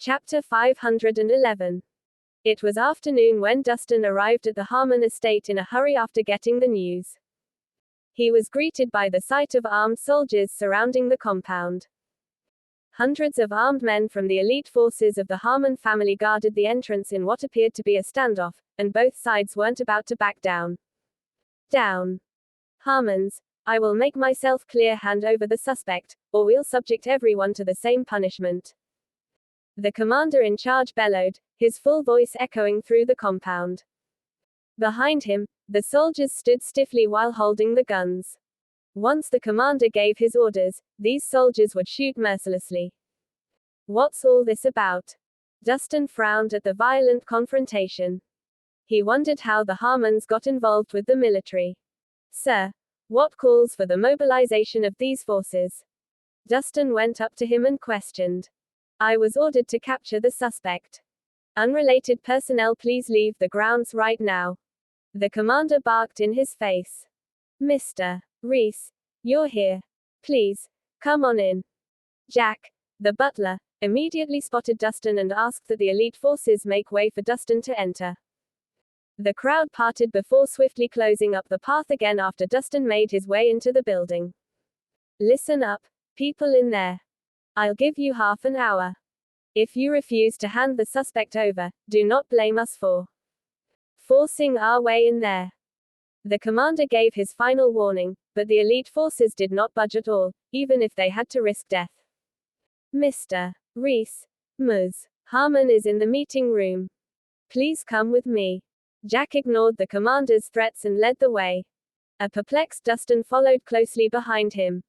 Chapter 511. It was afternoon when Dustin arrived at the Harmon estate in a hurry after getting the news. He was greeted by the sight of armed soldiers surrounding the compound. Hundreds of armed men from the elite forces of the Harmon family guarded the entrance in what appeared to be a standoff, and both sides weren't about to back down. Down. Harmons, I will make myself clear, hand over the suspect, or we'll subject everyone to the same punishment. The commander in charge bellowed, his full voice echoing through the compound. Behind him, the soldiers stood stiffly while holding the guns. Once the commander gave his orders, these soldiers would shoot mercilessly. What's all this about? Dustin frowned at the violent confrontation. He wondered how the Harmons got involved with the military. Sir, what calls for the mobilization of these forces? Dustin went up to him and questioned. I was ordered to capture the suspect. Unrelated personnel, please leave the grounds right now. The commander barked in his face. Mr. Rhys, you're here. Please, come on in. Jack, the butler, immediately spotted Dustin and asked that the elite forces make way for Dustin to enter. The crowd parted before swiftly closing up the path again after Dustin made his way into the building. Listen up, people in there. I'll give you half an hour. If you refuse to hand the suspect over, do not blame us for forcing our way in there. The commander gave his final warning, but the elite forces did not budge at all, even if they had to risk death. Mr. Rhys, Ms. Harmon is in the meeting room. Please come with me. Jack ignored the commander's threats and led the way. A perplexed Dustin followed closely behind him.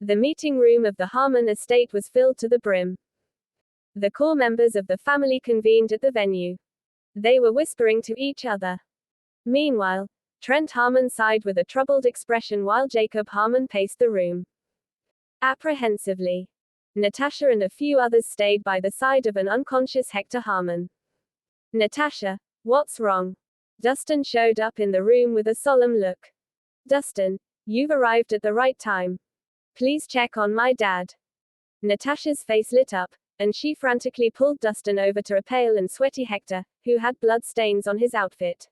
The meeting room of the Harmon estate was filled to the brim. The core members of the family convened at the venue. They were whispering to each other. Meanwhile, Trent Harmon sighed with a troubled expression while Jacob Harmon paced the room. Apprehensively, Natasha and a few others stayed by the side of an unconscious Hector Harmon. Natasha, what's wrong? Dustin showed up in the room with a solemn look. Dustin, you've arrived at the right time. Please check on my dad. Natasha's face lit up, and she frantically pulled Dustin over to a pale and sweaty Hector, who had blood stains on his outfit.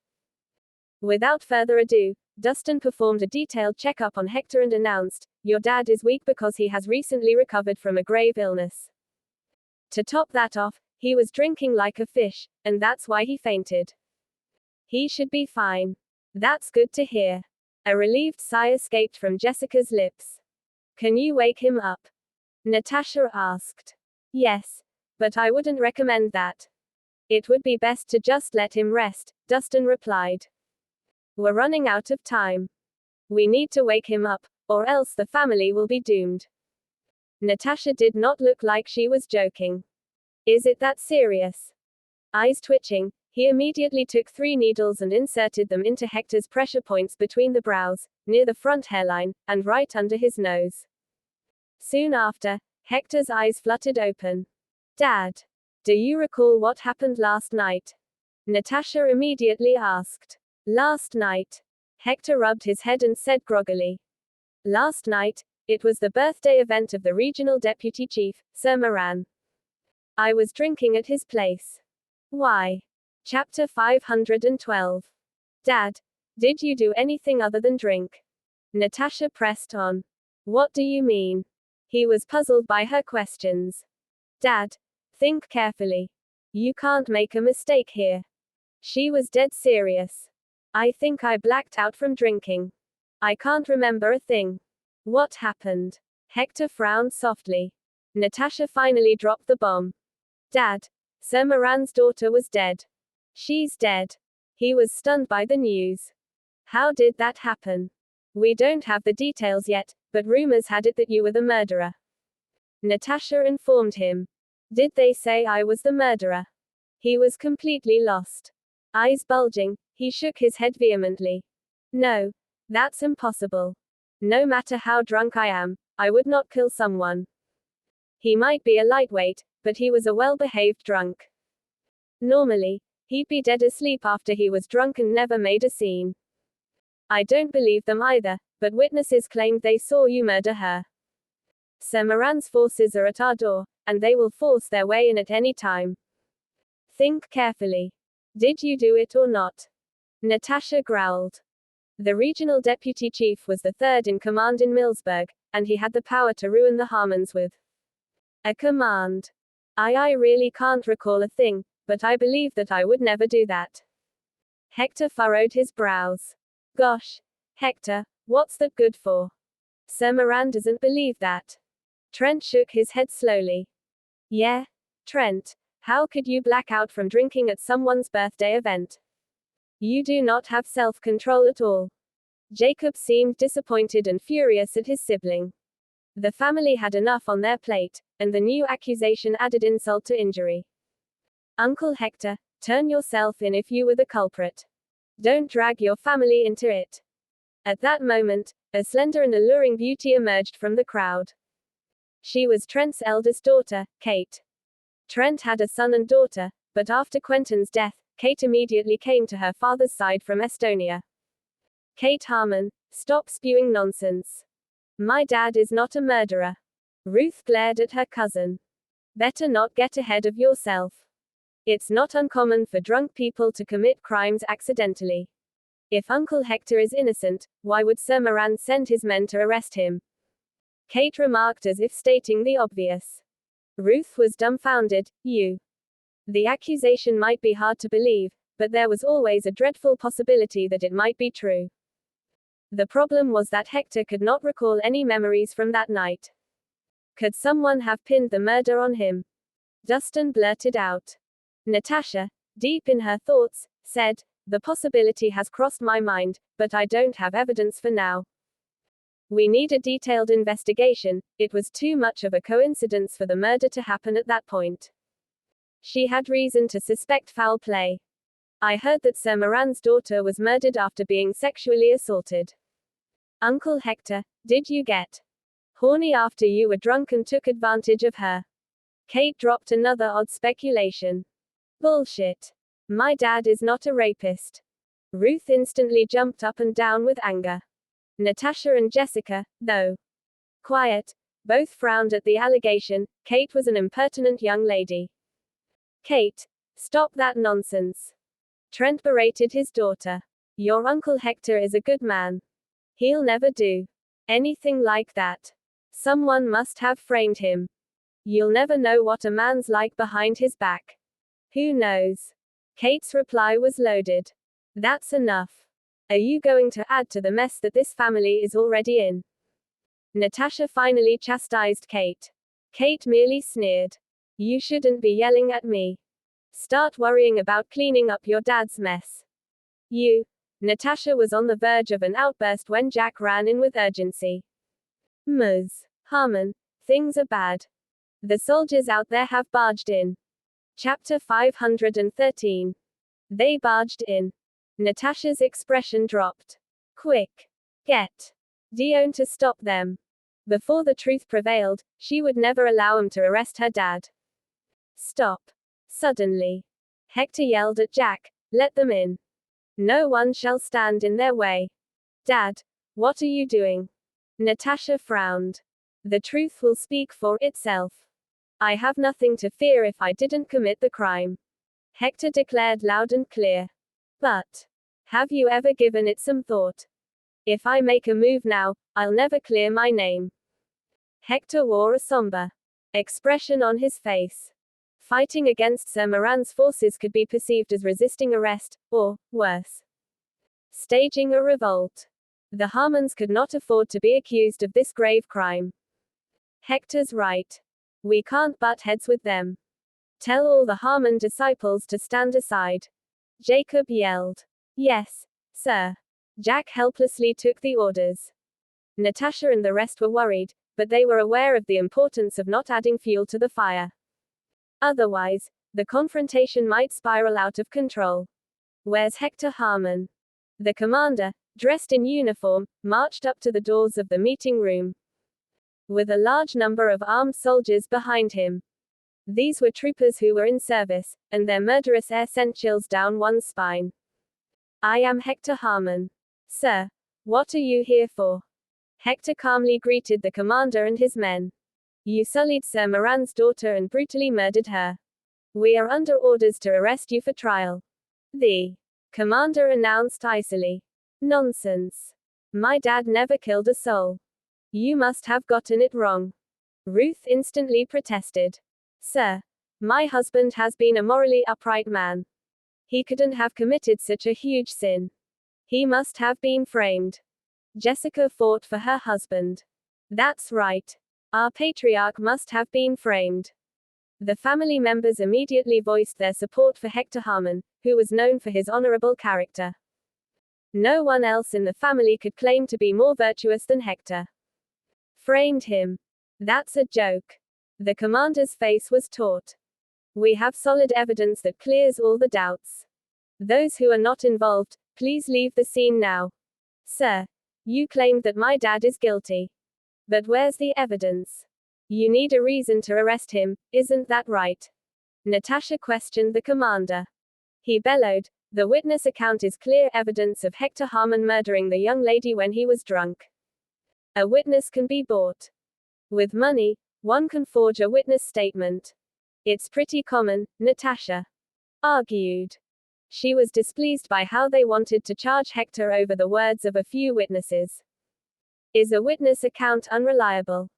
Without further ado, Dustin performed a detailed checkup on Hector and announced, your dad is weak because he has recently recovered from a grave illness. To top that off, he was drinking like a fish, and that's why he fainted. He should be fine. That's good to hear. A relieved sigh escaped from Jessica's lips. Can you wake him up? Natasha asked. Yes, but I wouldn't recommend that. It would be best to just let him rest, Dustin replied. We're running out of time. We need to wake him up, or else the family will be doomed. Natasha did not look like she was joking. Is it that serious? Eyes twitching, he immediately took 3 needles and inserted them into Hector's pressure points between the brows, near the front hairline, and right under his nose. Soon after, Hector's eyes fluttered open. Dad, do you recall what happened last night? Natasha immediately asked. Last night. Hector rubbed his head and said groggily. Last night, it was the birthday event of the regional deputy chief, Sir Moran. I was drinking at his place. Why? Chapter 512. Dad, did you do anything other than drink? Natasha pressed on. What do you mean? He was puzzled by her questions. Dad, think carefully. You can't make a mistake here. She was dead serious. I think I blacked out from drinking. I can't remember a thing. What happened? Hector frowned softly. Natasha finally dropped the bomb. Dad, Sir Moran's daughter was dead. She's dead. He was stunned by the news. How did that happen? We don't have the details yet, but rumors had it that you were the murderer. Natasha informed him. Did they say I was the murderer? He was completely lost. Eyes bulging, he shook his head vehemently. No, that's impossible. No matter how drunk I am, I would not kill someone. He might be a lightweight, but he was a well-behaved drunk. Normally, he'd be dead asleep after he was drunk and never made a scene. I don't believe them either, but witnesses claimed they saw you murder her. Sir Moran's forces are at our door, and they will force their way in at any time. Think carefully. Did you do it or not? Natasha growled. The regional deputy chief was the third in command in Millsburg, and he had the power to ruin the Harmons with a command. I really can't recall a thing, but I believe that I would never do that. Hector furrowed his brows. Gosh, Hector, what's that good for? Sir Moran doesn't believe that. Trent shook his head slowly. Yeah, Trent, how could you black out from drinking at someone's birthday event? You do not have self-control at all. Jacob seemed disappointed and furious at his sibling. The family had enough on their plate, and the new accusation added insult to injury. Uncle Hector, turn yourself in if you were the culprit. Don't drag your family into it. At that moment, a slender and alluring beauty emerged from the crowd. She was Trent's eldest daughter, Kate. Trent had a son and daughter, but after Quentin's death, Kate immediately came to her father's side from Estonia. Kate Harmon, stop spewing nonsense. My dad is not a murderer. Ruth glared at her cousin. Better not get ahead of yourself. It's not uncommon for drunk people to commit crimes accidentally. If Uncle Hector is innocent, why would Sir Moran send his men to arrest him? Kate remarked as if stating the obvious. Ruth was dumbfounded. The accusation might be hard to believe, but there was always a dreadful possibility that it might be true. The problem was that Hector could not recall any memories from that night. Could someone have pinned the murder on him? Dustin blurted out. Natasha, deep in her thoughts, said, the possibility has crossed my mind, but I don't have evidence for now. We need a detailed investigation. It was too much of a coincidence for the murder to happen at that point. She had reason to suspect foul play. I heard that Sir Moran's daughter was murdered after being sexually assaulted. Uncle Hector, did you get horny after you were drunk and took advantage of her? Kate dropped another odd speculation. Bullshit. My dad is not a rapist. Ruth instantly jumped up and down with anger. Natasha and Jessica, though quiet, both frowned at the allegation. Kate was an impertinent young lady. Kate, stop that nonsense. Trent berated his daughter. Your Uncle Hector is a good man. He'll never do anything like that. Someone must have framed him. You'll never know what a man's like behind his back. Who knows? Kate's reply was loaded. That's enough. Are you going to add to the mess that this family is already in? Natasha finally chastised Kate. Kate merely sneered. You shouldn't be yelling at me. Start worrying about cleaning up your dad's mess. Natasha was on the verge of an outburst when Jack ran in with urgency. Ms. Harmon, things are bad. The soldiers out there have barged in. Chapter 513. They barged in. Natasha's expression dropped. Quick. Get Dion to stop them. Before the truth prevailed, she would never allow him to arrest her dad. Stop. Suddenly. Hector yelled at Jack, let them in. No one shall stand in their way. Dad, what are you doing? Natasha frowned. The truth will speak for itself. I have nothing to fear if I didn't commit the crime. Hector declared loud and clear. But have you ever given it some thought? If I make a move now, I'll never clear my name. Hector wore a somber expression on his face. Fighting against Sir Moran's forces could be perceived as resisting arrest, or, worse, staging a revolt. The Harmons could not afford to be accused of this grave crime. Hector's right. We can't butt heads with them. Tell all the Harmon disciples to stand aside. Jacob yelled. Yes, sir. Jack helplessly took the orders. Natasha and the rest were worried, but they were aware of the importance of not adding fuel to the fire. Otherwise, the confrontation might spiral out of control. Where's Hector Harmon? The commander, dressed in uniform, marched up to the doors of the meeting room, with a large number of armed soldiers behind him. These were troopers who were in service, and their murderous air sent chills down one's spine. I am Hector Harmon. Sir, what are you here for? Hector calmly greeted the commander and his men. You sullied Sir Moran's daughter and brutally murdered her. We are under orders to arrest you for trial. The commander announced icily. Nonsense. My dad never killed a soul. You must have gotten it wrong. Ruth instantly protested. Sir, my husband has been a morally upright man. He couldn't have committed such a huge sin. He must have been framed. Jessica fought for her husband. That's right. Our patriarch must have been framed. The family members immediately voiced their support for Hector Harmon, who was known for his honorable character. No one else in the family could claim to be more virtuous than Hector. Framed him. That's a joke. The commander's face was taut. We have solid evidence that clears all the doubts. Those who are not involved, please leave the scene now. Sir, you claimed that my dad is guilty. But where's the evidence? You need a reason to arrest him, isn't that right? Natasha questioned the commander. He bellowed, the witness account is clear evidence of Hector Harmon murdering the young lady when he was drunk. A witness can be bought. With money, one can forge a witness statement. It's pretty common, Natasha argued. She was displeased by how they wanted to charge Hector over the words of a few witnesses. Is a witness account unreliable?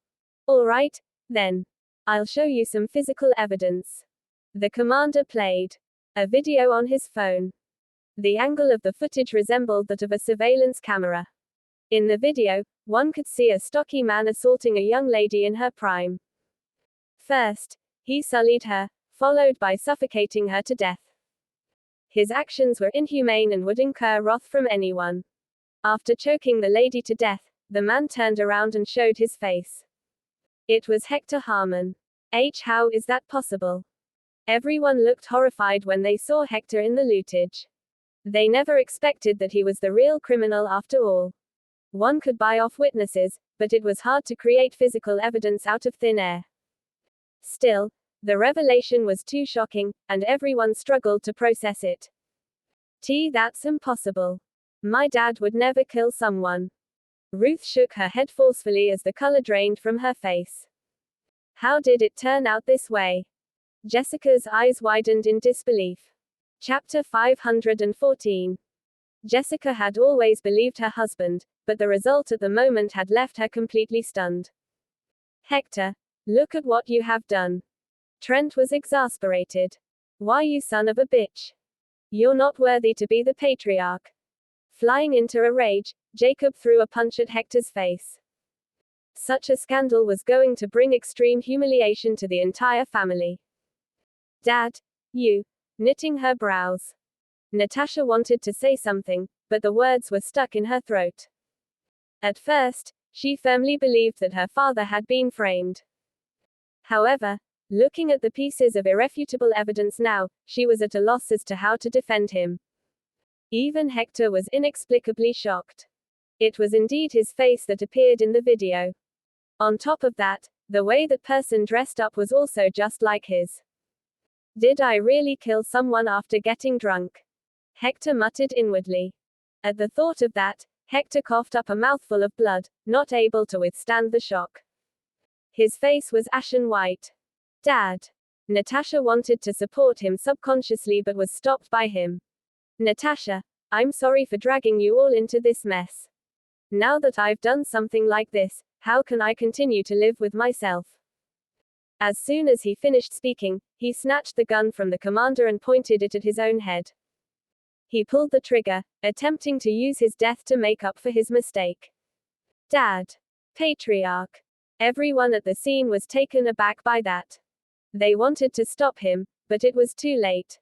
All right, then. I'll show you some physical evidence. The commander played a video on his phone. The angle of the footage resembled that of a surveillance camera. In the video, one could see a stocky man assaulting a young lady in her prime. First, he sullied her, followed by suffocating her to death. His actions were inhumane and would incur wrath from anyone. After choking the lady to death, the man turned around and showed his face. It was Hector Harmon. How is that possible? Everyone looked horrified when they saw Hector in the lootage. They never expected that he was the real criminal after all. One could buy off witnesses, but it was hard to create physical evidence out of thin air. Still, the revelation was too shocking, and everyone struggled to process it. That's impossible. My dad would never kill someone. Ruth shook her head forcefully as the color drained from her face. How did it turn out this way? Jessica's eyes widened in disbelief. Chapter 514. Jessica had always believed her husband, but the result at the moment had left her completely stunned. Hector, look at what you have done. Trent was exasperated. Why, you son of a bitch? You're not worthy to be the patriarch. Flying into a rage, Jacob threw a punch at Hector's face. Such a scandal was going to bring extreme humiliation to the entire family. Dad, you. Knitting her brows. Natasha wanted to say something, but the words were stuck in her throat. At first, she firmly believed that her father had been framed. However, looking at the pieces of irrefutable evidence now, she was at a loss as to how to defend him. Even Hector was inexplicably shocked. It was indeed his face that appeared in the video. On top of that, the way that person dressed up was also just like his. Did I really kill someone after getting drunk? Hector muttered inwardly. At the thought of that, Hector coughed up a mouthful of blood, not able to withstand the shock. His face was ashen white. Dad. Natasha wanted to support him subconsciously but was stopped by him. Natasha, I'm sorry for dragging you all into this mess. Now that I've done something like this, how can I continue to live with myself? As soon as he finished speaking, he snatched the gun from the commander and pointed it at his own head. He pulled the trigger, attempting to use his death to make up for his mistake. Dad. Patriarch. Everyone at the scene was taken aback by that. They wanted to stop him, but it was too late.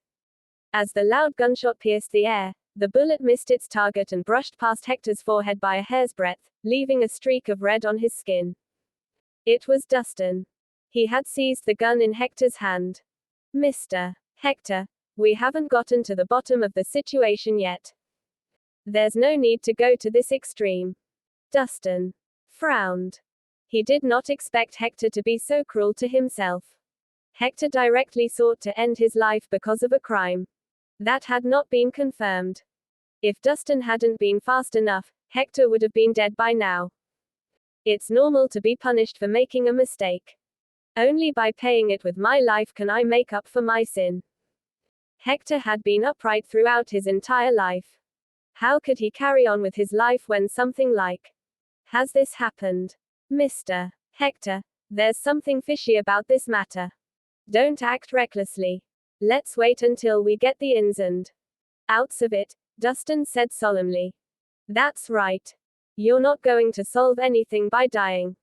As the loud gunshot pierced the air, the bullet missed its target and brushed past Hector's forehead by a hair's breadth, leaving a streak of red on his skin. It was Dustin. He had seized the gun in Hector's hand. Mr. Hector, we haven't gotten to the bottom of the situation yet. There's no need to go to this extreme. Dustin frowned. He did not expect Hector to be so cruel to himself. Hector directly sought to end his life because of a crime that had not been confirmed. If Dustin hadn't been fast enough, Hector would have been dead by now. It's normal to be punished for making a mistake. Only by paying it with my life can I make up for my sin. Hector had been upright throughout his entire life. How could he carry on with his life when something like has this happened? Mr. Hector, there's something fishy about this matter. Don't act recklessly. Let's wait until we get the ins and outs of it, Dustin said solemnly. That's right. You're not going to solve anything by dying.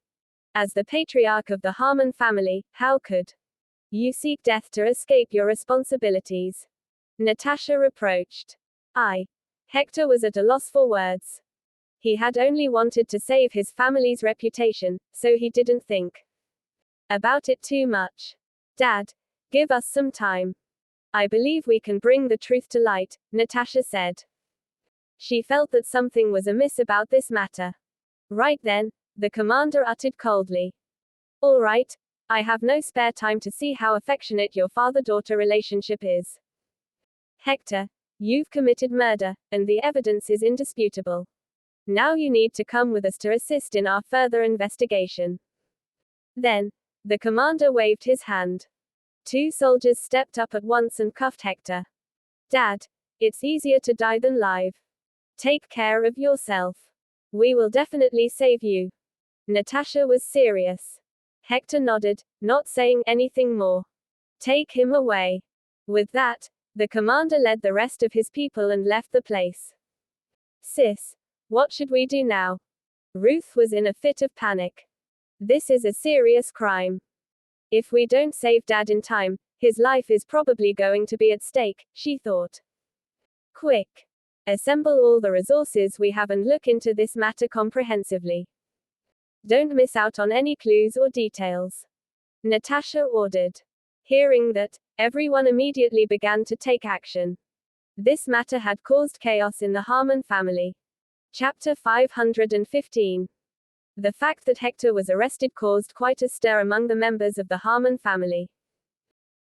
As the patriarch of the Harmon family, how could you seek death to escape your responsibilities? Natasha reproached. Hector was at a loss for words. He had only wanted to save his family's reputation, so he didn't think about it too much. Dad, give us some time. I believe we can bring the truth to light, Natasha said. She felt that something was amiss about this matter. Right then, the commander uttered coldly. All right, I have no spare time to see how affectionate your father-daughter relationship is. Hector, you've committed murder, and the evidence is indisputable. Now you need to come with us to assist in our further investigation. Then, the commander waved his hand. 2 soldiers stepped up at once and cuffed Hector. Dad, it's easier to die than live. Take care of yourself. We will definitely save you. Natasha was serious. Hector nodded, not saying anything more. Take him away. With that, the commander led the rest of his people and left the place. Sis, what should we do now? Ruth was in a fit of panic. This is a serious crime. If we don't save Dad in time, his life is probably going to be at stake, she thought. Quick. Assemble all the resources we have and look into this matter comprehensively. Don't miss out on any clues or details. Natasha ordered. Hearing that, everyone immediately began to take action. This matter had caused chaos in the Harmon family. Chapter 515. The fact that Hector was arrested caused quite a stir among the members of the Harmon family.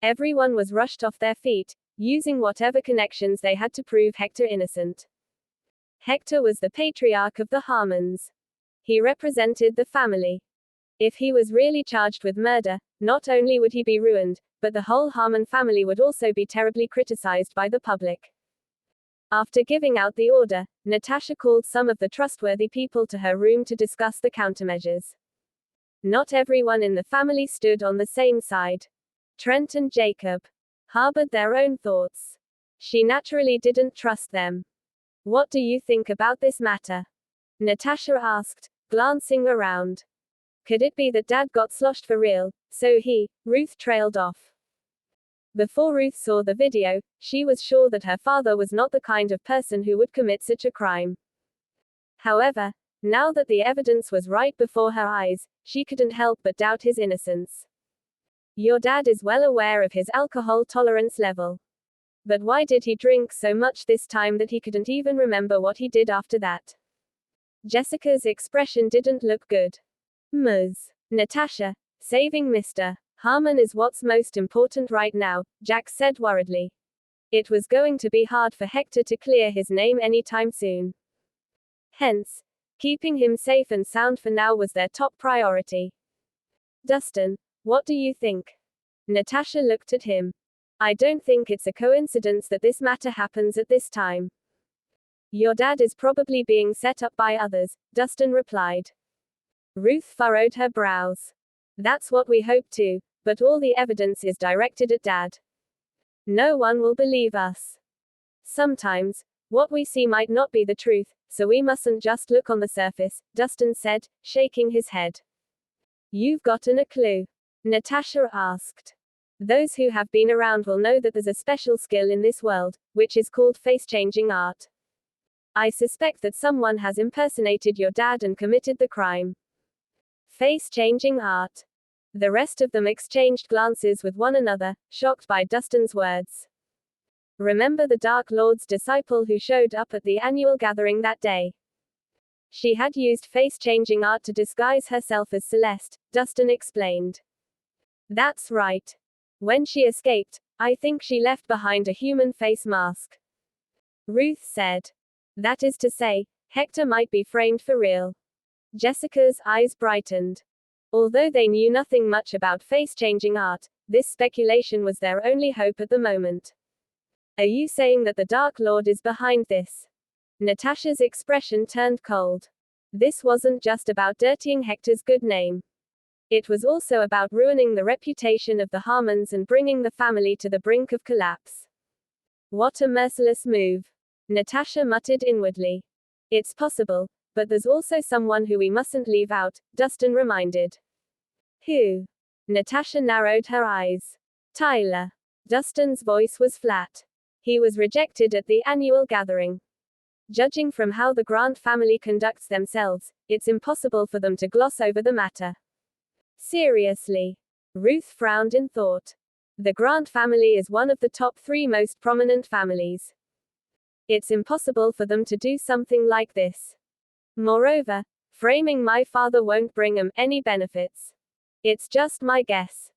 Everyone was rushed off their feet, using whatever connections they had to prove Hector innocent. Hector was the patriarch of the Harmons. He represented the family. If he was really charged with murder, not only would he be ruined, but the whole Harmon family would also be terribly criticized by the public. After giving out the order, Natasha called some of the trustworthy people to her room to discuss the countermeasures. Not everyone in the family stood on the same side. Trent and Jacob harbored their own thoughts. She naturally didn't trust them. What do you think about this matter? Natasha asked, glancing around. Could it be that Dad got sloshed for real, so Ruth trailed off? Before Ruth saw the video, she was sure that her father was not the kind of person who would commit such a crime. However, now that the evidence was right before her eyes, she couldn't help but doubt his innocence. Your dad is well aware of his alcohol tolerance level. But why did he drink so much this time that he couldn't even remember what he did after that? Jessica's expression didn't look good. Natasha, saving Mr. Harmon is what's most important right now, Jack said worriedly. It was going to be hard for Hector to clear his name anytime soon. Hence, keeping him safe and sound for now was their top priority. Dustin, what do you think? Natasha looked at him. I don't think it's a coincidence that this matter happens at this time. Your dad is probably being set up by others, Dustin replied. Ruth furrowed her brows. That's what we hope too, but all the evidence is directed at Dad. No one will believe us. Sometimes, what we see might not be the truth, so we mustn't just look on the surface, Dustin said, shaking his head. You've gotten a clue? Natasha asked. Those who have been around will know that there's a special skill in this world, which is called face-changing art. I suspect that someone has impersonated your dad and committed the crime. Face-changing art. The rest of them exchanged glances with one another, shocked by Dustin's words. Remember the Dark Lord's disciple who showed up at the annual gathering that day? She had used face-changing art to disguise herself as Celeste, Dustin explained. That's right. When she escaped, I think she left behind a human face mask. Ruth said. That is to say, Hector might be framed for real. Jessica's eyes brightened. Although they knew nothing much about face-changing art, this speculation was their only hope at the moment. Are you saying that the Dark Lord is behind this? Natasha's expression turned cold. This wasn't just about dirtying Hector's good name. It was also about ruining the reputation of the Harmons and bringing the family to the brink of collapse. What a merciless move. Natasha muttered inwardly. It's possible, but there's also someone who we mustn't leave out, Dustin reminded. Who? Natasha narrowed her eyes. Tyler. Dustin's voice was flat. He was rejected at the annual gathering. Judging from how the Grant family conducts themselves, it's impossible for them to gloss over the matter. Seriously. Ruth frowned in thought. The Grant family is one of the top 3 most prominent families. It's impossible for them to do something like this. Moreover, framing my father won't bring him any benefits. It's just my guess.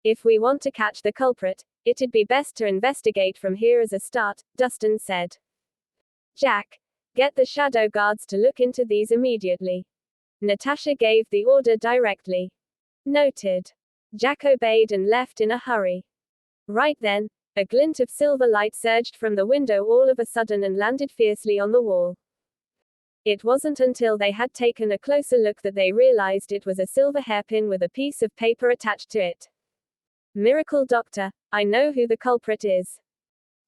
If we want to catch the culprit, it'd be best to investigate from here as a start, Dustin said. Jack, get the shadow guards to look into these immediately. Natasha gave the order directly. Noted. Jack obeyed and left in a hurry. Right then, a glint of silver light surged from the window all of a sudden and landed fiercely on the wall. It wasn't until they had taken a closer look that they realized it was a silver hairpin with a piece of paper attached to it. Miracle Doctor, I know who the culprit is.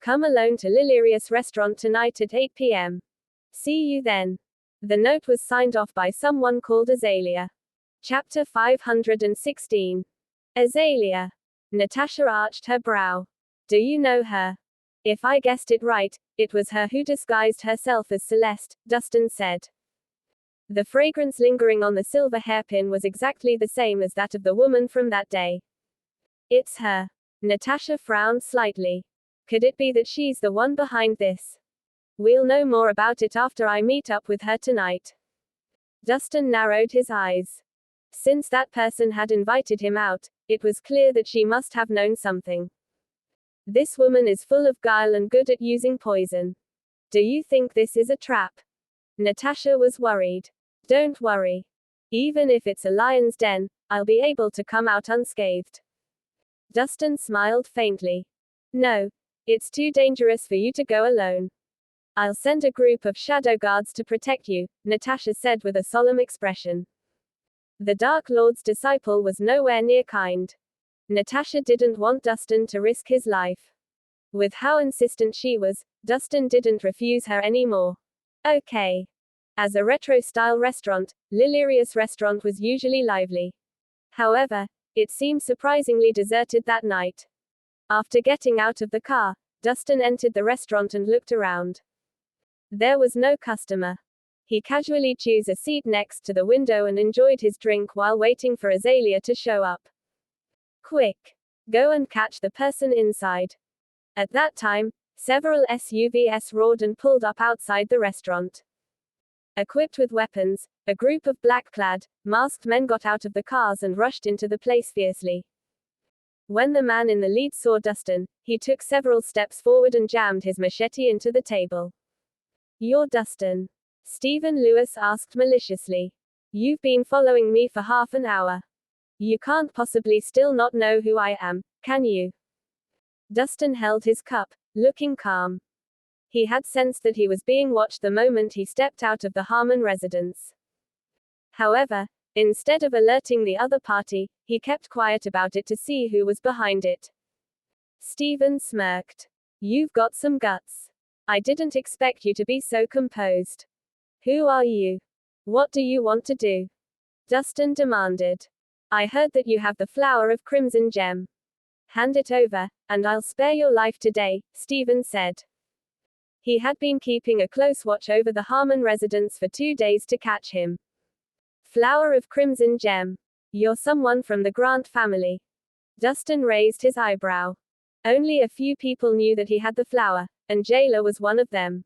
Come alone to Lilirius Restaurant tonight at 8 p.m. See you then. The note was signed off by someone called Azalea. Chapter 516. Azalea. Natasha arched her brow. Do you know her? If I guessed it right, it was her who disguised herself as Celeste, Dustin said. The fragrance lingering on the silver hairpin was exactly the same as that of the woman from that day. It's her. Natasha frowned slightly. Could it be that she's the one behind this? We'll know more about it after I meet up with her tonight. Dustin narrowed his eyes. Since that person had invited him out, it was clear that she must have known something. This woman is full of guile and good at using poison. Do you think this is a trap? Natasha was worried. Don't worry. Even if it's a lion's den, I'll be able to come out unscathed. Dustin smiled faintly. No, it's too dangerous for you to go alone. I'll send a group of shadow guards to protect you, Natasha said with a solemn expression. The Dark Lord's disciple was nowhere near kind. Natasha didn't want Dustin to risk his life. With how insistent she was, Dustin didn't refuse her anymore. Okay. As a retro-style restaurant, Lilirius Restaurant was usually lively. However, it seemed surprisingly deserted that night. After getting out of the car, Dustin entered the restaurant and looked around. There was no customer. He casually chose a seat next to the window and enjoyed his drink while waiting for Azalea to show up. Quick. Go and catch the person inside. At that time, several SUVs roared and pulled up outside the restaurant. Equipped with weapons, a group of black-clad, masked men got out of the cars and rushed into the place fiercely. When the man in the lead saw Dustin, he took several steps forward and jammed his machete into the table. You're Dustin? Stephen Lewis asked maliciously. You've been following me for half an hour. You can't possibly still not know who I am, can you? Dustin held his cup, looking calm. He had sensed that he was being watched the moment he stepped out of the Harmon residence. However, instead of alerting the other party, he kept quiet about it to see who was behind it. Stephen smirked. You've got some guts. I didn't expect you to be so composed. Who are you? What do you want to do? Dustin demanded. I heard that you have the flower of Crimson Gem. Hand it over, and I'll spare your life today, Stephen said. He had been keeping a close watch over the Harmon residence for 2 days to catch him. Flower of Crimson Gem. You're someone from the Grant family. Dustin raised his eyebrow. Only a few people knew that he had the flower, and Jayla was one of them.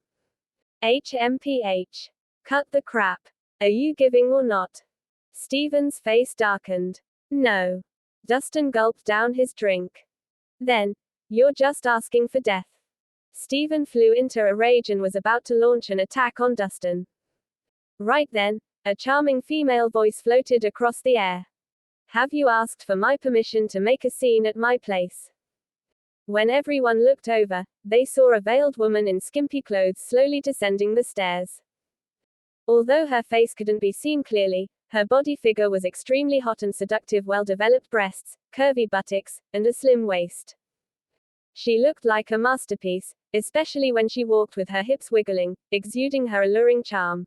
HMPH. Cut the crap. Are you giving or not? Stephen's face darkened. No. Dustin gulped down his drink. Then, you're just asking for death. Stephen flew into a rage and was about to launch an attack on Dustin. Right then, a charming female voice floated across the air. Have you asked for my permission to make a scene at my place? When everyone looked over, they saw a veiled woman in skimpy clothes slowly descending the stairs. Although her face couldn't be seen clearly, her body figure was extremely hot and seductive, well-developed breasts, curvy buttocks, and a slim waist. She looked like a masterpiece, especially when she walked with her hips wiggling, exuding her alluring charm.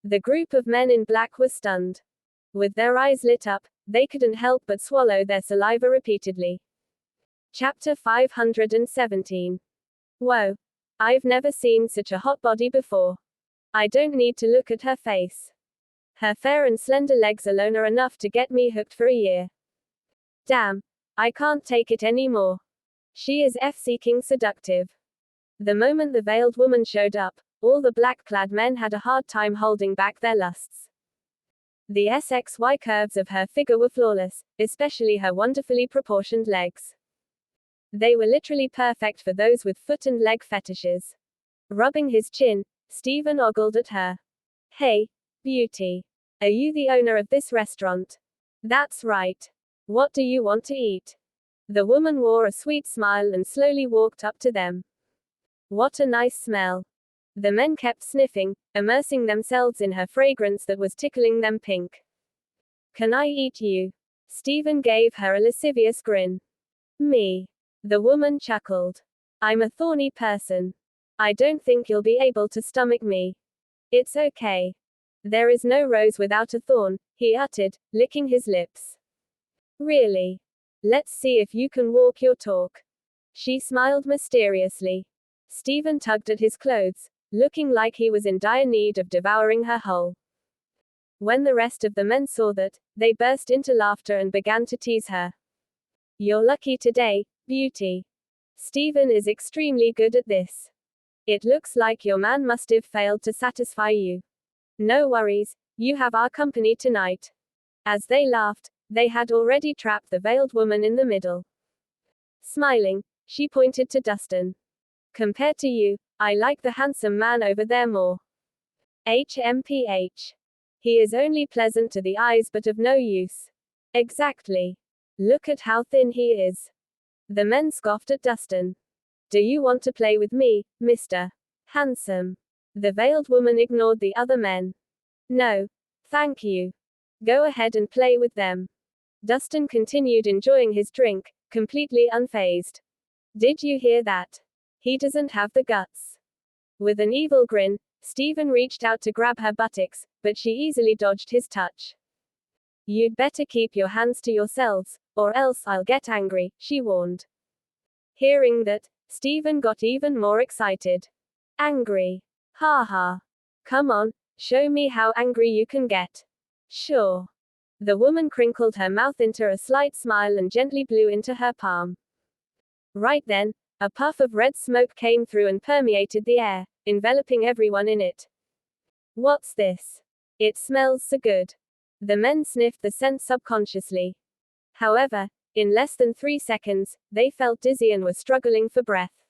The group of men in black were stunned. With their eyes lit up, they couldn't help but swallow their saliva repeatedly. Chapter 517. Whoa. I've never seen such a hot body before. I don't need to look at her face. Her fair and slender legs alone are enough to get me hooked for a year. Damn. I can't take it anymore. She is F-seeking seductive. The moment the veiled woman showed up, all the black-clad men had a hard time holding back their lusts. The SXY curves of her figure were flawless, especially her wonderfully proportioned legs. They were literally perfect for those with foot and leg fetishes. Rubbing his chin, Stephen ogled at her. Hey, beauty. Are you the owner of this restaurant? That's right. What do you want to eat? The woman wore a sweet smile and slowly walked up to them. What a nice smell. The men kept sniffing, immersing themselves in her fragrance that was tickling them pink. Can I eat you? Stephen gave her a lascivious grin. Me. The woman chuckled. I'm a thorny person. I don't think you'll be able to stomach me. It's okay. There is no rose without a thorn, he uttered, licking his lips. Really? Let's see if you can walk your talk. She smiled mysteriously. Stephen tugged at his clothes, looking like he was in dire need of devouring her whole. When the rest of the men saw that, they burst into laughter and began to tease her. You're lucky today, beauty. Stephen is extremely good at this. It looks like your man must have failed to satisfy you. No worries, you have our company tonight. As they laughed, they had already trapped the veiled woman in the middle. Smiling, she pointed to Dustin. Compared to you, I like the handsome man over there more. HMPH. He is only pleasant to the eyes but of no use. Exactly. Look at how thin he is. The men scoffed at Dustin. Do you want to play with me, Mr. Handsome? The veiled woman ignored the other men. No. Thank you. Go ahead and play with them. Dustin continued enjoying his drink, completely unfazed. Did you hear that? He doesn't have the guts. With an evil grin, Stephen reached out to grab her buttocks, but she easily dodged his touch. You'd better keep your hands to yourselves, or else I'll get angry, she warned. Hearing that, Stephen got even more excited. Angry. Ha ha. Come on, show me how angry you can get. Sure. The woman crinkled her mouth into a slight smile and gently blew into her palm. Right then, a puff of red smoke came through and permeated the air, enveloping everyone in it. What's this? It smells so good. The men sniffed the scent subconsciously. However, in less than 3 seconds, they felt dizzy and were struggling for breath.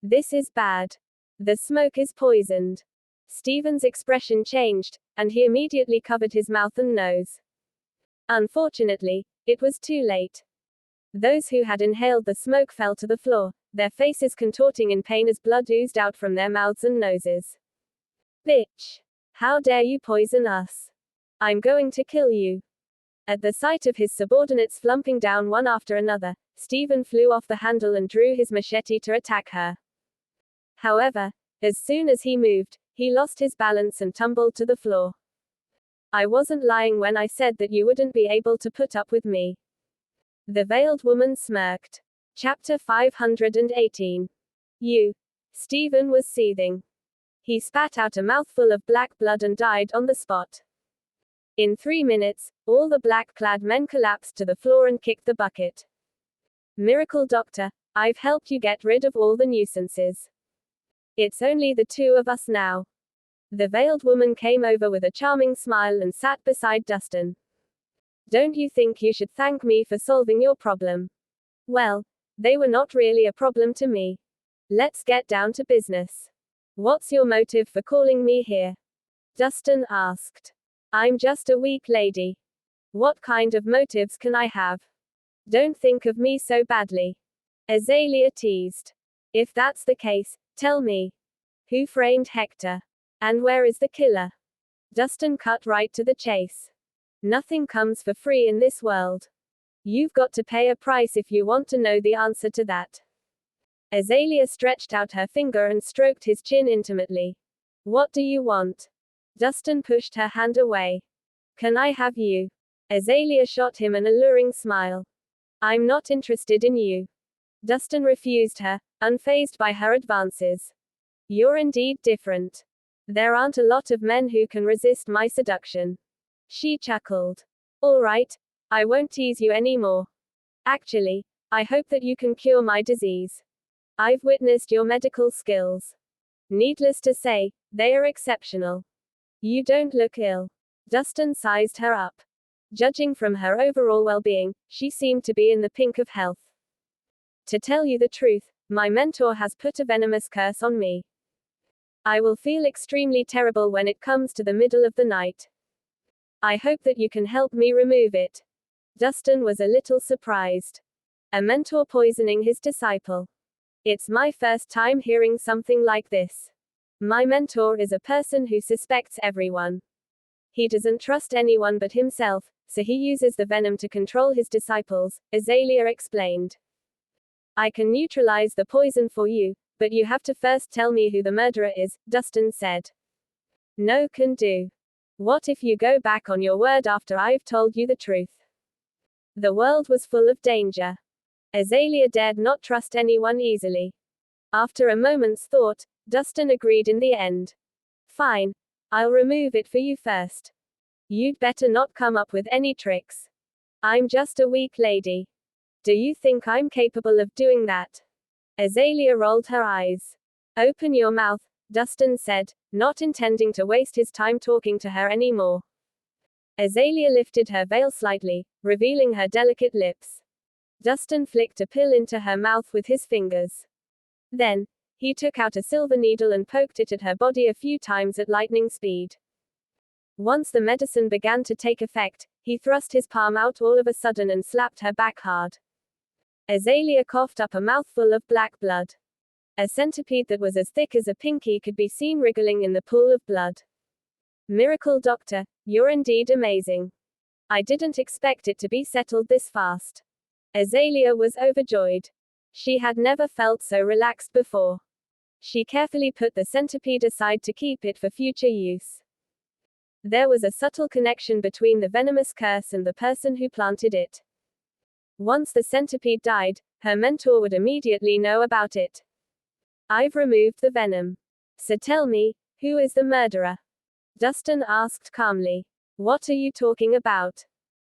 This is bad. The smoke is poisoned. Stephen's expression changed, and he immediately covered his mouth and nose. Unfortunately, it was too late. Those who had inhaled the smoke fell to the floor, their faces contorting in pain as blood oozed out from their mouths and noses. Bitch! How dare you poison us? I'm going to kill you. At the sight of his subordinates slumping down one after another, Stephen flew off the handle and drew his machete to attack her. However, as soon as he moved, he lost his balance and tumbled to the floor. I wasn't lying when I said that you wouldn't be able to put up with me. The veiled woman smirked. Chapter 518. Stephen was seething. He spat out a mouthful of black blood and died on the spot. In 3 minutes, all the black-clad men collapsed to the floor and kicked the bucket. Miracle doctor, I've helped you get rid of all the nuisances. It's only the 2 of us now. The veiled woman came over with a charming smile and sat beside Dustin. Don't you think you should thank me for solving your problem? Well, they were not really a problem to me. Let's get down to business. What's your motive for calling me here? Dustin asked. I'm just a weak lady. What kind of motives can I have? Don't think of me so badly. Azalea teased. If that's the case, tell me. Who framed Hector? And where is the killer? Dustin cut right to the chase. Nothing comes for free in this world. You've got to pay a price if you want to know the answer to that. Azalea stretched out her finger and stroked his chin intimately. What do you want? Dustin pushed her hand away. Can I have you? Azalea shot him an alluring smile. I'm not interested in you. Dustin refused her, unfazed by her advances. You're indeed different. There aren't a lot of men who can resist my seduction. She chuckled. All right, I won't tease you anymore. Actually, I hope that you can cure my disease. I've witnessed your medical skills. Needless to say, they are exceptional. You don't look ill. Dustin sized her up. Judging from her overall well-being, she seemed to be in the pink of health. To tell you the truth, my mentor has put a venomous curse on me. I will feel extremely terrible when it comes to the middle of the night. I hope that you can help me remove it. Dustin was a little surprised. A mentor poisoning his disciple. It's my first time hearing something like this. My mentor is a person who suspects everyone. He doesn't trust anyone but himself, so he uses the venom to control his disciples, Azalea explained. I can neutralize the poison for you, but you have to first tell me who the murderer is, Dustin said. No can do. What if you go back on your word after I've told you the truth? The world was full of danger. Azalea dared not trust anyone easily. After a moment's thought, Dustin agreed in the end. Fine. I'll remove it for you first. You'd better not come up with any tricks. I'm just a weak lady. Do you think I'm capable of doing that? Azalea rolled her eyes. Open your mouth, Dustin said, not intending to waste his time talking to her anymore. Azalea lifted her veil slightly, revealing her delicate lips. Dustin flicked a pill into her mouth with his fingers. Then, he took out a silver needle and poked it at her body a few times at lightning speed. Once the medicine began to take effect, he thrust his palm out all of a sudden and slapped her back hard. Azalea coughed up a mouthful of black blood. A centipede that was as thick as a pinky could be seen wriggling in the pool of blood. Miracle Doctor, you're indeed amazing. I didn't expect it to be settled this fast. Azalea was overjoyed. She had never felt so relaxed before. She carefully put the centipede aside to keep it for future use. There was a subtle connection between the venomous curse and the person who planted it. Once the centipede died, her mentor would immediately know about it. I've removed the venom. So tell me, who is the murderer? Dustin asked calmly. What are you talking about?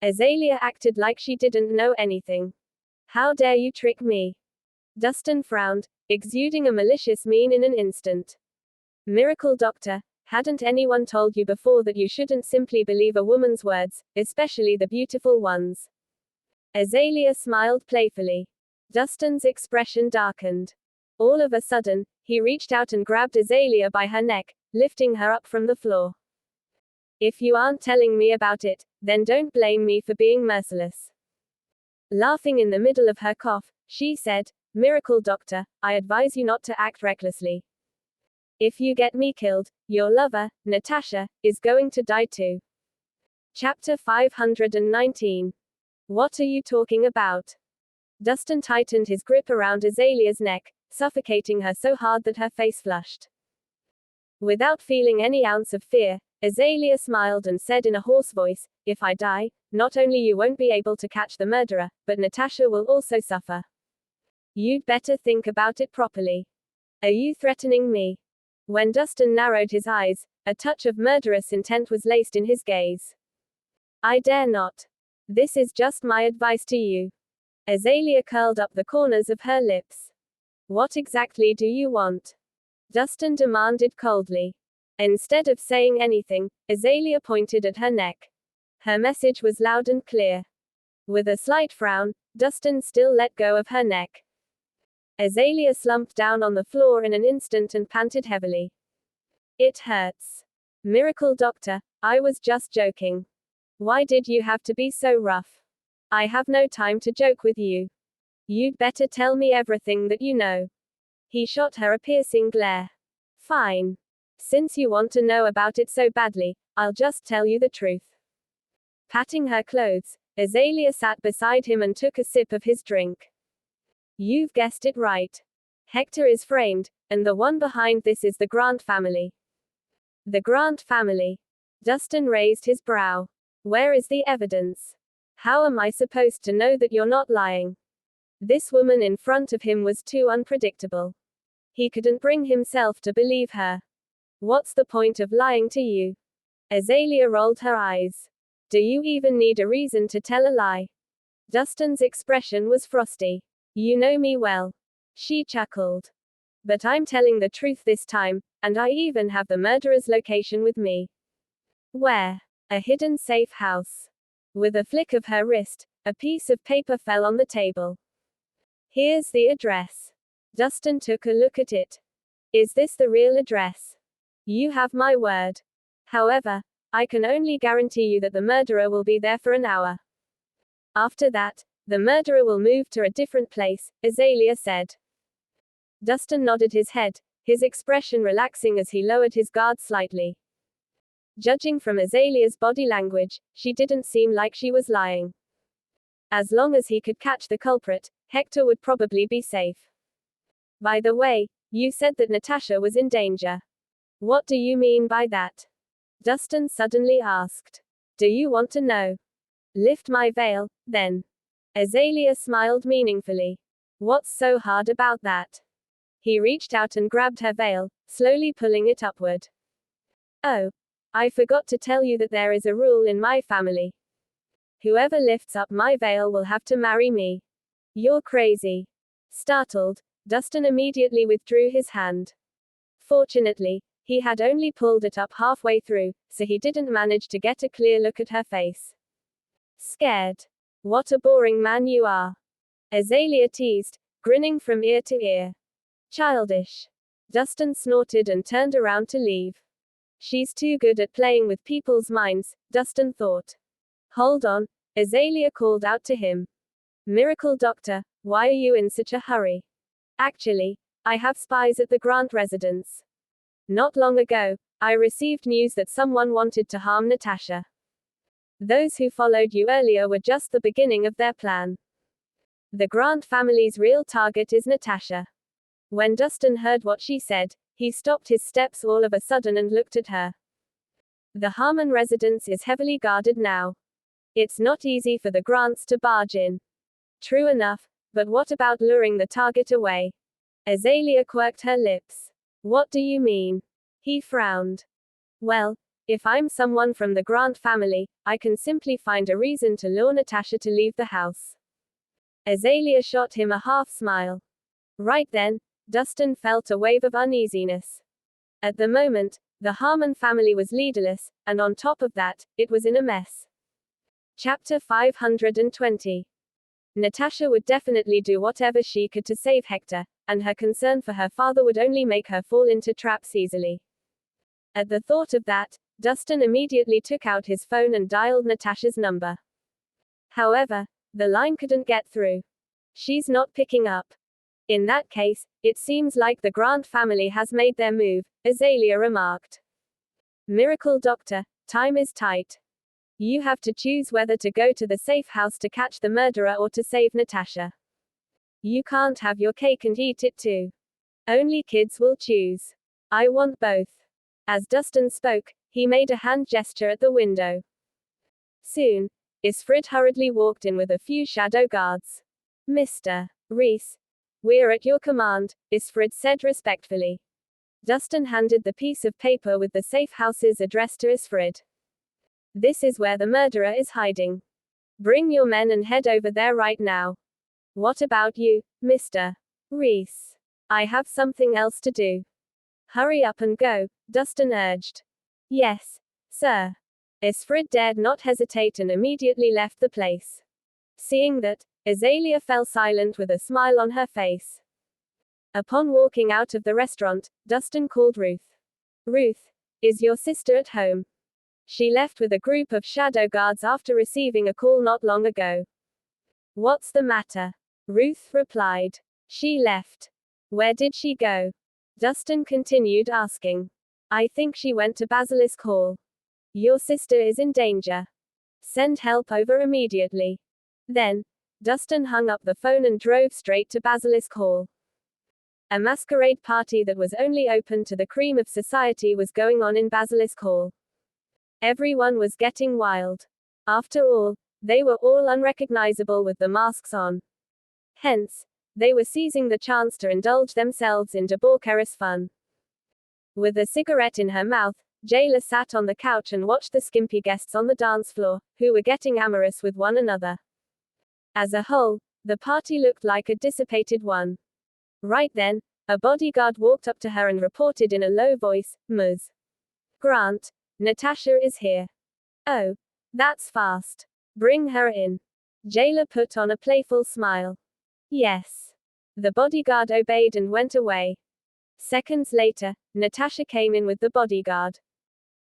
Azalea acted like she didn't know anything. How dare you trick me? Dustin frowned, exuding a malicious mien in an instant. Miracle Doctor, hadn't anyone told you before that you shouldn't simply believe a woman's words, especially the beautiful ones? Azalea smiled playfully. Dustin's expression darkened. All of a sudden, he reached out and grabbed Azalea by her neck, lifting her up from the floor. If you aren't telling me about it, then don't blame me for being merciless. Laughing in the middle of her cough, she said, Miracle Doctor, I advise you not to act recklessly. If you get me killed, your lover, Natasha, is going to die too. Chapter 519. What are you talking about? Dustin tightened his grip around Azalea's neck, suffocating her so hard that her face flushed. Without feeling any ounce of fear, Azalea smiled and said in a hoarse voice, If I die, not only you won't be able to catch the murderer, but Natasha will also suffer. You'd better think about it properly. Are you threatening me? When Dustin narrowed his eyes, a touch of murderous intent was laced in his gaze. I dare not. This is just my advice to you. Azalea curled up the corners of her lips. What exactly do you want? Dustin demanded coldly. Instead of saying anything, Azalea pointed at her neck. Her message was loud and clear. With a slight frown, Dustin still let go of her neck. Azalea slumped down on the floor in an instant and panted heavily. It hurts. Miracle Doctor, I was just joking. Why did you have to be so rough? I have no time to joke with you. You'd better tell me everything that you know. He shot her a piercing glare. Fine. Since you want to know about it so badly, I'll just tell you the truth. Patting her clothes, Azalea sat beside him and took a sip of his drink. You've guessed it right. Hector is framed, and the one behind this is the Grant family. The Grant family. Dustin raised his brow. Where is the evidence? How am I supposed to know that you're not lying? This woman in front of him was too unpredictable. He couldn't bring himself to believe her. What's the point of lying to you? Azalea rolled her eyes. Do you even need a reason to tell a lie? Dustin's expression was frosty. You know me well. She chuckled. But I'm telling the truth this time, and I even have the murderer's location with me. Where? A hidden safe house. With a flick of her wrist, a piece of paper fell on the table. Here's the address. Dustin took a look at it. Is this the real address? You have my word. However, I can only guarantee you that the murderer will be there for an hour. After that, the murderer will move to a different place, Azalea said. Dustin nodded his head, his expression relaxing as he lowered his guard slightly. Judging from Azalea's body language, she didn't seem like she was lying. As long as he could catch the culprit, Hector would probably be safe. By the way, you said that Natasha was in danger. What do you mean by that? Dustin suddenly asked. Do you want to know? Lift my veil, then. Azalea smiled meaningfully. What's so hard about that? He reached out and grabbed her veil, slowly pulling it upward. Oh. I forgot to tell you that there is a rule in my family. Whoever lifts up my veil will have to marry me. You're crazy. Startled, Dustin immediately withdrew his hand. Fortunately, he had only pulled it up halfway through, so he didn't manage to get a clear look at her face. Scared. What a boring man you are. Azalea teased, grinning from ear to ear. Childish. Dustin snorted and turned around to leave. She's too good at playing with people's minds, Dustin thought. Hold on, Azalea called out to him. Miracle Doctor, why are you in such a hurry? Actually, I have spies at the Grant residence. Not long ago, I received news that someone wanted to harm Natasha. Those who followed you earlier were just the beginning of their plan. The Grant family's real target is Natasha. When Dustin heard what she said, he stopped his steps all of a sudden and looked at her. The Harmon residence is heavily guarded now. It's not easy for the Grants to barge in. True enough, but what about luring the target away? Azalea quirked her lips. What do you mean? He frowned. Well, if I'm someone from the Grant family, I can simply find a reason to lure Natasha to leave the house. Azalea shot him a half smile. Right then, Dustin felt a wave of uneasiness. At the moment, the Harmon family was leaderless, and on top of that, it was in a mess. Chapter 520. Natasha would definitely do whatever she could to save Hector, and her concern for her father would only make her fall into traps easily. At the thought of that, Dustin immediately took out his phone and dialed Natasha's number. However, the line couldn't get through. She's not picking up. In that case, it seems like the Grant family has made their move, Azalea remarked. Miracle Doctor, time is tight. You have to choose whether to go to the safe house to catch the murderer or to save Natasha. You can't have your cake and eat it too. Only kids will choose. I want both. As Dustin spoke, he made a hand gesture at the window. Soon, Isfrid hurriedly walked in with a few shadow guards. Mr. Rhys, we're at your command, Isfrid said respectfully. Dustin handed the piece of paper with the safe house's address to Isfrid. This is where the murderer is hiding. Bring your men and head over there right now. What about you, Mr. Rhys? I have something else to do. Hurry up and go, Dustin urged. Yes, sir. Isfrid dared not hesitate and immediately left the place. Seeing that, Azalea fell silent with a smile on her face. Upon walking out of the restaurant, Dustin called Ruth. Ruth, is your sister at home? She left with a group of shadow guards after receiving a call not long ago. What's the matter? Ruth replied. She left. Where did she go? Dustin continued asking. I think she went to Basilisk Hall. Your sister is in danger. Send help over immediately. Then, Dustin hung up the phone and drove straight to Basilisk Hall. A masquerade party that was only open to the cream of society was going on in Basilisk Hall. Everyone was getting wild. After all, they were all unrecognizable with the masks on. Hence, they were seizing the chance to indulge themselves in debaucherous fun. With a cigarette in her mouth, Jayla sat on the couch and watched the skimpy guests on the dance floor, who were getting amorous with one another. As a whole, the party looked like a dissipated one. Right then, a bodyguard walked up to her and reported in a low voice, Ms. Grant, Natasha is here. Oh, that's fast. Bring her in. Jayla put on a playful smile. Yes. The bodyguard obeyed and went away. Seconds later, Natasha came in with the bodyguard.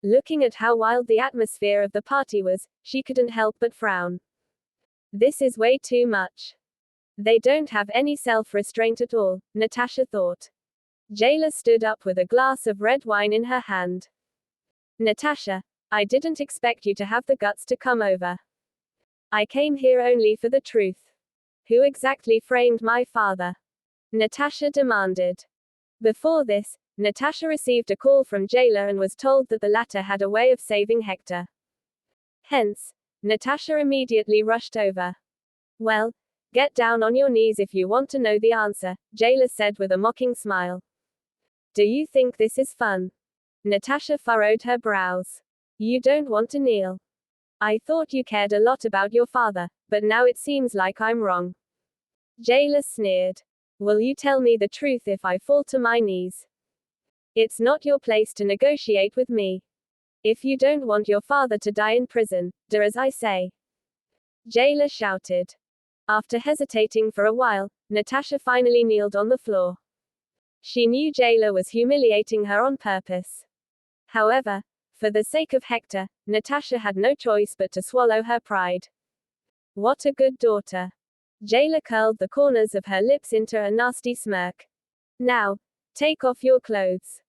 Looking at how wild the atmosphere of the party was, she couldn't help but frown. This is way too much. They don't have any self-restraint at all, Natasha thought. Jayla stood up with a glass of red wine in her hand. Natasha, I didn't expect you to have the guts to come over. I came here only for the truth. Who exactly framed my father? Natasha demanded. Before this, Natasha received a call from Jayla and was told that the latter had a way of saving Hector. Hence, Natasha immediately rushed over. Well, get down on your knees if you want to know the answer, Jayla said with a mocking smile. Do you think this is fun? Natasha furrowed her brows. You don't want to kneel. I thought you cared a lot about your father, but now it seems like I'm wrong. Jayla sneered. Will you tell me the truth if I fall to my knees? It's not your place to negotiate with me. If you don't want your father to die in prison, do as I say. Jayla shouted. After hesitating for a while, Natasha finally kneeled on the floor. She knew Jayla was humiliating her on purpose. However, for the sake of Hector, Natasha had no choice but to swallow her pride. What a good daughter. Jayla curled the corners of her lips into a nasty smirk. Now, take off your clothes.